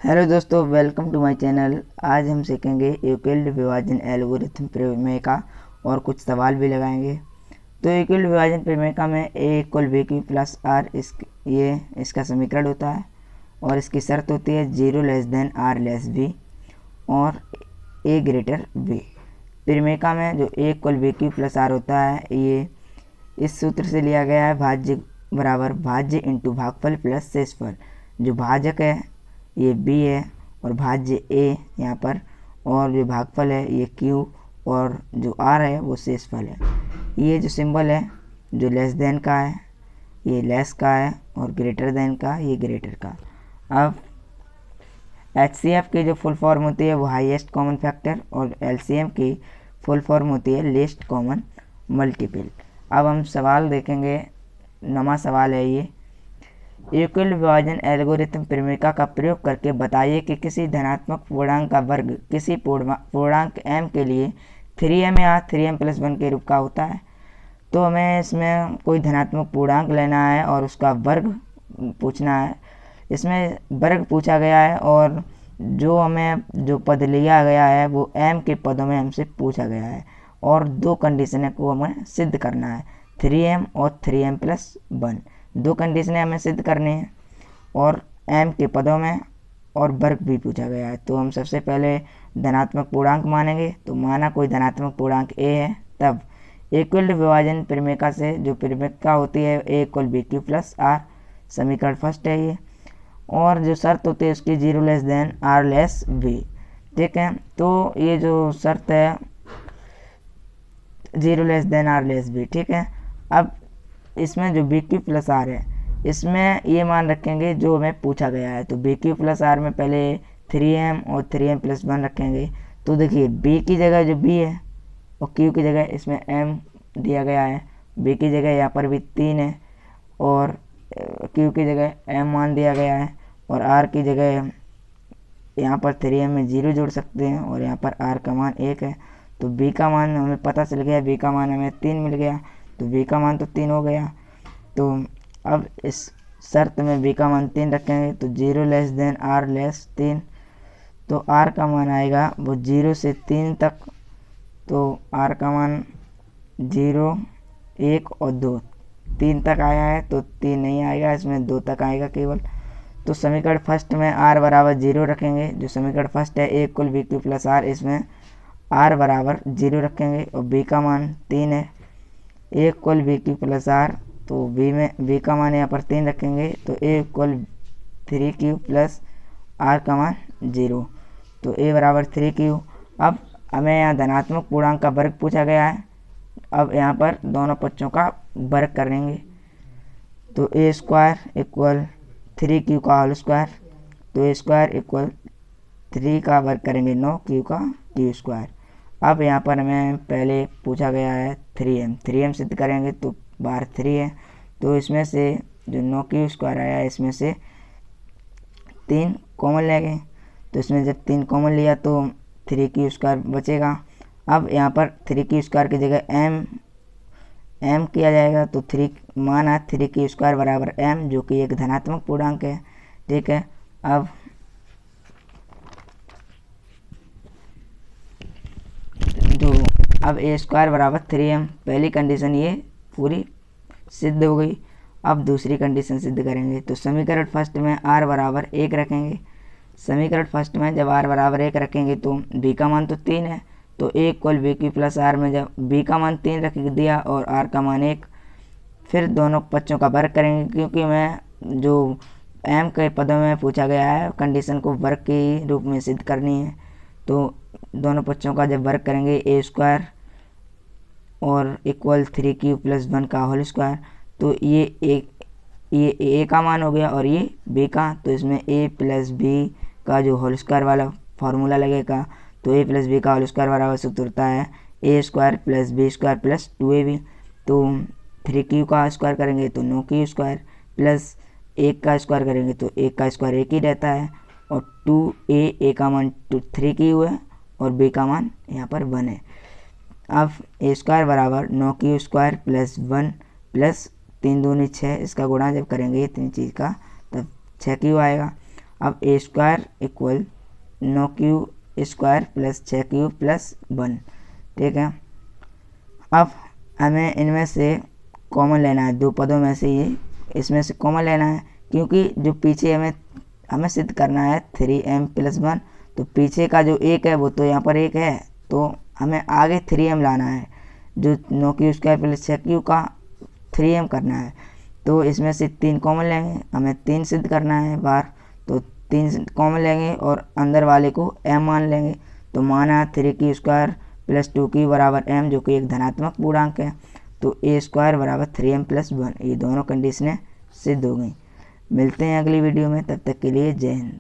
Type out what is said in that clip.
Hello दोस्तों, welcome to my channel. आज हम सीखेंगे यूक्लिड विभाजन एल्गोरिथम प्रमेय और कुछ सवाल भी लगाएंगे। तो यूक्लिड विभाजन प्रमेय में a equal B Q plus R ये इसका समीकरण होता है और इसकी शर्त होती है 0 less than R less B और a ग्रेटर बी। प्रमेय में जो a equal B Q plus R होता है ये इस सूत्र से लिया गया है, भाज्य बराबर भाज्य इंटू भागफल प्लस शेषफल। जो भाजक है ये b है और भाज्य a यहाँ पर, और जो भागफल है ये q और जो r है वो शेषफल है। ये जो सिंबल है जो लेस देन का है ये लेस का है और ग्रेटर देन का ये ग्रेटर का। अब HCF की जो फुल फॉर्म होती है वो हाईएस्ट कॉमन फैक्टर और LCM की फुल फॉर्म होती है लीस्ट कॉमन मल्टीपल। अब हम सवाल देखेंगे। नवा सवाल है ये, यूक्लिड विभाजन एल्गोरिथम प्रमेय का प्रयोग करके बताइए कि किसी धनात्मक पूर्णांक का वर्ग किसी पूर्णांक m के लिए 3m या 3m + 1 के रूप का होता है। तो हमें इसमें कोई धनात्मक पूर्णांक लेना है और उसका वर्ग पूछना है। इसमें वर्ग पूछा गया है और जो पद लिया गया है वो m के पदों में हमसे पूछा गया है और दो कंडीशन को हमें सिद्ध करना है, 3m और 3m + 1। दो कंडीशनें हमें सिद्ध करनी है और m के पदों में और वर्ग भी पूछा गया है। तो हम सबसे पहले धनात्मक पूर्णांक मानेंगे। तो माना कोई धनात्मक पूर्णांक a है, तब यूक्लिड विभाजन प्रमेय से जो प्रमेय होती है a equal B Q plus R, समीकरण फर्स्ट है ये, और जो शर्त होती है उसकी 0 less than R less B. ठीक है, तो ये जो शर्त है 0 less than R less B. ठीक है, अब इसमें जो बी क्यू प्लस आर है इसमें ये मान रखेंगे जो हमें पूछा गया है। तो बी क्यू प्लस आर में पहले 3m और 3m + 1 रखेंगे। तो देखिए b की जगह जो b है और q की जगह इसमें m दिया गया है। b की जगह यहाँ पर भी 3 है और q की जगह m मान दिया गया है और r की जगह यहाँ पर 3m में 0 जोड़ सकते हैं और यहाँ पर r का मान 1 है। तो b का मान हमें पता चल गया, b का मान हमें 3 मिल गया। तो b का मान तो 3 हो गया। तो अब इस शर्त में b का मान 3 रखेंगे तो 0 लेस देन r लेस 3। तो r का मान आएगा वो 0 से 3 तक। तो r का मान 0, 1 और 2, 3 तक आया है तो 3 नहीं आएगा, इसमें 2 तक आएगा केवल। तो समीकरण फर्स्ट में r बराबर 0 रखेंगे। जो समीकरण फर्स्ट है a equal B Q plus R, इसमें r बराबर 0 रखेंगे और b का मान 3 है। a equal B Q plus R, तो b का मान यहाँ पर 3 रखेंगे तो a equal 3q plus r का मान 0। तो a बराबर 3q। अब हमें यहाँ धनात्मक पूर्णांक का वर्ग पूछा गया है। अब यहाँ पर दोनों पक्षों का वर्ग करेंगे। तो a स्क्वायर इक्वल 3q का होल स्क्वायर, तो a स्क्वायर इक्वल 3 का वर्ग करेंगे 9q का q स्क्वायर। अब यहाँ पर हमें पहले पूछा गया है 3m सिद्ध करेंगे तो बाहर 3 है। तो इसमें से जो 9q स्क्वायर आया है इसमें से 3 कॉमन लेंगे। तो इसमें जब 3 कॉमन लिया तो 3q स्क्वायर बचेगा। अब यहाँ पर 3q स्क्वायर की जगह m किया जाएगा। तो 3 माना 3q स्क्वायर बराबर m, जो कि एक धनात्मक पूर्णांक है। ठीक है, अब a स्क्वायर बराबर 3m, पहली कंडीशन ये पूरी सिद्ध हो गई। अब दूसरी कंडीशन सिद्ध करेंगे। तो समीकरण फर्स्ट में r बराबर 1 रखेंगे। समीकरण फर्स्ट में जब r बराबर 1 रखेंगे तो b का मान तो 3 है, तो a equal B Q plus R में जब b का मान 3 रख दिया और r का मान 1, फिर दोनों पक्षों का वर्ग करेंगे क्योंकि मैं जो m के पदों में पूछा गया है कंडीशन को वर्ग के रूप में सिद्ध करनी है। तो दोनों पक्षों का जब वर्ग करेंगे a स्क्वायर और इक्वल 3q प्लस 1 का होल स्क्वायर, तो ये a का मान हो गया और ये b का। तो इसमें a प्लस b का जो होल स्क्वायर वाला फार्मूला लगेगा। तो a प्लस b का होल स्क्वायर बराबर सूत्र होता है a square plus b square plus 2ab। तो 3q का स्क्वायर करेंगे तो 9q स्क्वायर प्लस 1 का स्क्वायर करेंगे तो 1 का स्क्वायर 1 ही रहता है और 2a का मान 3q है और b का मान यहाँ पर 1 है। अब a स्क्वायर बराबर 9q स्क्वायर प्लस 1 प्लस 3 दूनी 6, इसका गुणा जब करेंगे इतनी चीज़ का तब 6q आएगा। अब A square equal 9q square plus 6q plus 1, ठीक है। अब हमें इनमें से कॉमन लेना है, दो पदों में से ये इसमें से कॉमन लेना है, क्योंकि जो पीछे हमें सिद्ध करना है 3m प्लस 1, तो पीछे का जो 1 है वो तो यहाँ पर 1 है, तो हमें आगे 3m लाना है, जो 9q स्क्वायर प्लस 6q का 3m करना है। तो इसमें से 3 कॉमन लेंगे, हमें 3 सिद्ध करना है बाहर, तो 3 कॉमन लेंगे और अंदर वाले को m मान लेंगे। तो माना 3q स्क्वायर प्लस 2q बराबर m, जो कि एक धनात्मक पूर्णांक है, तो a स्क्वायर बराबर 3m प्लस 1, ये दोनों कंडीशनें सिद्ध हो गई। मिलते हैं अगली वीडियो में, तब तक के लिए जय हिंद।